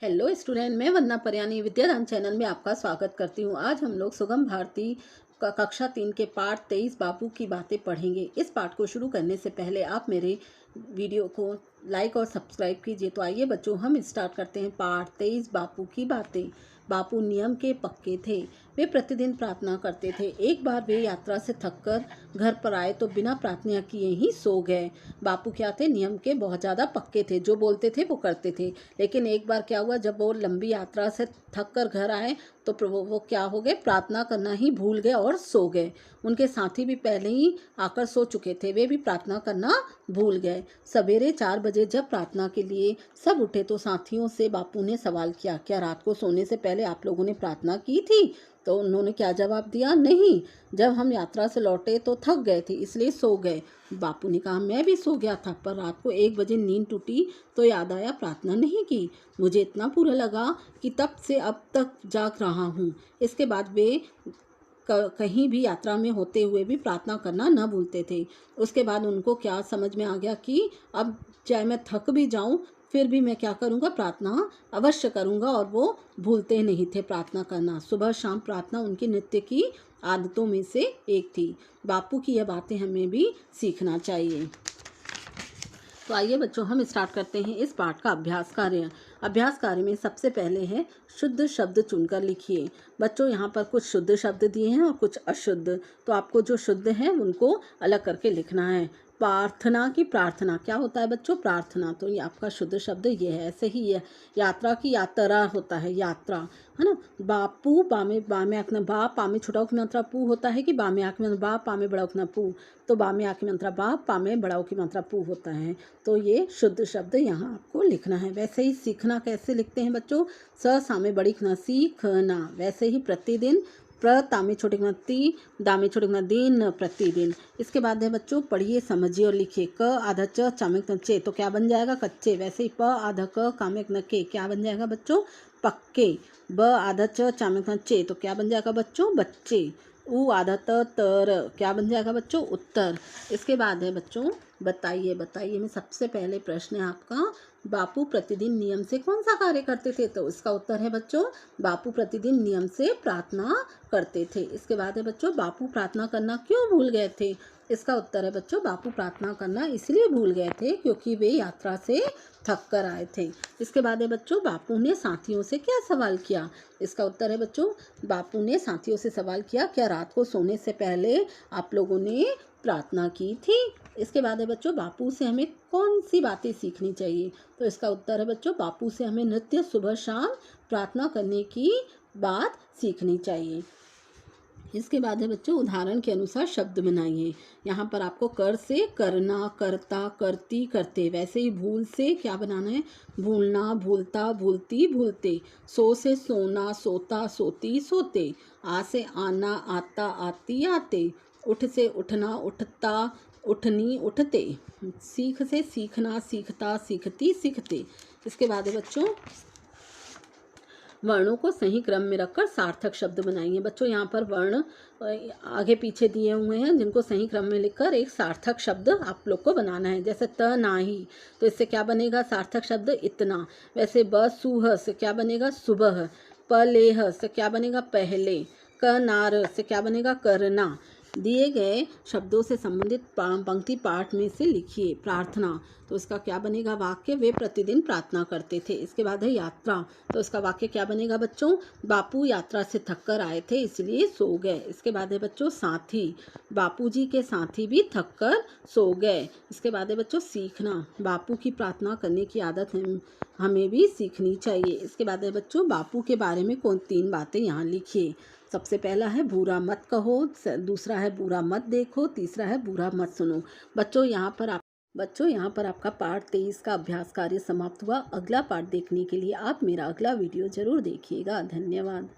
Hello student, मैं वंदना परियानी विद्यादान channel में आपका स्वागत करती हूँ। आज हम लोग सुगम भारती का कक्षा 3 के पाठ 23 बापू की बातें पढ़ेंगे। इस पाठ को शुरू करने से पहले आप मेरे वीडियो को लाइक और सब्सक्राइब कीजिए। तो आइए बच्चों, हम स्टार्ट करते हैं पाठ 23 बापू की बातें। बापू नियम के पक्के थे। वे प्रतिदिन प्रार्थना करते थे। एक बार वे यात्रा से थककर घर पर आए तो बिना प्रार्थना किए ही सो गए। बापू क्या थे? नियम के बहुत ज़्यादा पक्के थे। जो बोलते थे वो करते थे। लेकिन एक बार क्या हुआ, जब वो लंबी यात्रा से थक कर घर आए तो वो क्या हो गए, प्रार्थना करना ही भूल गए और सो गए। उनके साथी भी पहले ही आकर सो चुके थे, वे भी प्रार्थना करना भूल गए। सवेरे 4 बजे जब प्रार्थना के लिए सब उठे तो साथियों से बापू ने सवाल किया, क्या रात को सोने से पहले आप लोगों ने प्रार्थना की थी? तो उन्होंने क्या जवाब दिया? नहीं, जब हम यात्रा से लौटे तो थक गए थे इसलिए सो गए। बापू ने कहा, मैं भी सो गया था, पर रात को 1 बजे नींद टूटी तो याद आया प्रार्थना नहीं की। मुझे इतना बुरा लगा कि तब से अब तक जाग रहा हूँ। इसके बाद वे कहीं भी यात्रा में होते हुए भी प्रार्थना करना न भूलते थे। उसके बाद उनको क्या समझ में आ गया कि अब चाहे मैं थक भी जाऊं फिर भी मैं क्या करूंगा, प्रार्थना अवश्य करूंगा। और वो भूलते नहीं थे प्रार्थना करना। सुबह शाम प्रार्थना उनकी नित्य की आदतों में से एक थी। बापू की यह बातें हमें भी सीखना चाहिए। तो आइए बच्चों, हम स्टार्ट करते हैं इस पाठ का अभ्यास कार्य। अभ्यास कार्य में सबसे पहले है शुद्ध शब्द चुनकर लिखिए। बच्चों यहाँ पर कुछ शुद्ध शब्द दिए हैं और कुछ अशुद्ध, तो आपको जो शुद्ध है उनको अलग करके लिखना है। प्रार्थना की प्रार्थना क्या होता है बच्चों? प्रार्थना। तो ये आपका शुद्ध शब्द ये है। ऐसे ही ये यात्रा की यात्रा होता है, यात्रा, है ना। बापू बामे बामे आँख में बा, पामे छोटा उक मात्रा पू होता है कि बामे आँख में बा, पामे बड़ा उक ना पू। तो बामे आँख की मात्रा बा, पामे बड़ा उक की मात्रा पू होता है। तो ये शुद्ध शब्द यहाँ आपको लिखना है। वैसे ही सीखना कैसे लिखते हैं बच्चों? स सामे बड़ी खना सीखना। वैसे ही प्रतिदिन, प्र तामे छोटे खना ती, दामे छोटे खना दिन, प्रतिदिन। इसके बाद है बच्चों, पढ़िए समझिए और लिखिए। क आधा च चामिक न चे, तो क्या बन जाएगा? कच्चे। वैसे ही प आधा क कामिक न के, क्या बन जाएगा बच्चों? पक्के। ब आधा च चामिक न चे, तो क्या बन जाएगा बच्चों? बच्चे। उ आधा त तर, क्या बन जाएगा बच्चों? उत्तर। इसके बाद है बच्चों, बताइए। बताइए में सबसे पहले प्रश्न है आपका, बापू प्रतिदिन नियम से कौन सा कार्य करते थे? तो इसका उत्तर है बच्चों, बापू प्रतिदिन नियम से प्रार्थना करते थे। इसके बाद है बच्चों, बापू प्रार्थना करना क्यों भूल गए थे? इसका उत्तर है बच्चों, बापू प्रार्थना करना इसलिए भूल गए थे क्योंकि वे यात्रा से थक कर आए थे। इसके बाद है बच्चों, बापू ने साथियों से क्या सवाल किया? इसका उत्तर है बच्चों, बापू ने साथियों से सवाल किया, क्या रात को सोने से पहले आप लोगों ने प्रार्थना की थी? इसके बाद है बच्चों, बापू से हमें कौन सी बातें सीखनी चाहिए? तो इसका उत्तर है बच्चों, बापू से हमें नित्य सुबह शाम प्रार्थना करने की बात सीखनी चाहिए। इसके बाद है बच्चों, उदाहरण के अनुसार शब्द बनाइए। यहाँ पर आपको कर से करना, करता, करती, करते। वैसे ही भूल से क्या बनाना है? भूलना, भूलता, भूलती, भूलते। सो से सोना, सोता, सोती, सोते। आ से आना, आता, आती, आते। उठ से उठना, उठता, उठनी, उठते। सीख से सीखना, सीखता, सीखती, सीखते। इसके बाद है बच्चों, वर्णों को सही क्रम में रखकर सार्थक शब्द बनाइए। बच्चों यहाँ पर वर्ण आगे पीछे दिए हुए हैं, जिनको सही क्रम में लिखकर एक सार्थक शब्द आप लोग को बनाना है। जैसे त नाही, तो इससे क्या बनेगा सार्थक शब्द? इतना। वैसे ब सुह से क्या बनेगा? सुबह। प लेह से क्या बनेगा? पहले। क नार से क्या बनेगा? करना। दिए गए शब्दों से संबंधित पंक्ति पाठ में से लिखिए। प्रार्थना, तो इसका क्या बनेगा वाक्य? वे प्रतिदिन प्रार्थना करते थे। इसके बाद है यात्रा, तो इसका वाक्य क्या बनेगा बच्चों? बापू यात्रा से थक कर आए थे इसलिए सो गए। इसके बाद है बच्चों, साथी, बापूजी के साथी भी थक कर सो गए। इसके बाद है बच्चों, सीखना, बापू की प्रार्थना करने की आदत हमें भी सीखनी चाहिए। इसके बाद है बच्चों, बापू के बारे में कौन 3 बातें यहाँ लिखिए। सबसे पहला है बुरा मत कहो, दूसरा है बुरा मत देखो, तीसरा है बुरा मत सुनो। बच्चों यहाँ पर आपका पाठ 23 का अभ्यास कार्य समाप्त हुआ। अगला पाठ देखने के लिए आप मेरा अगला वीडियो जरूर देखिएगा। धन्यवाद।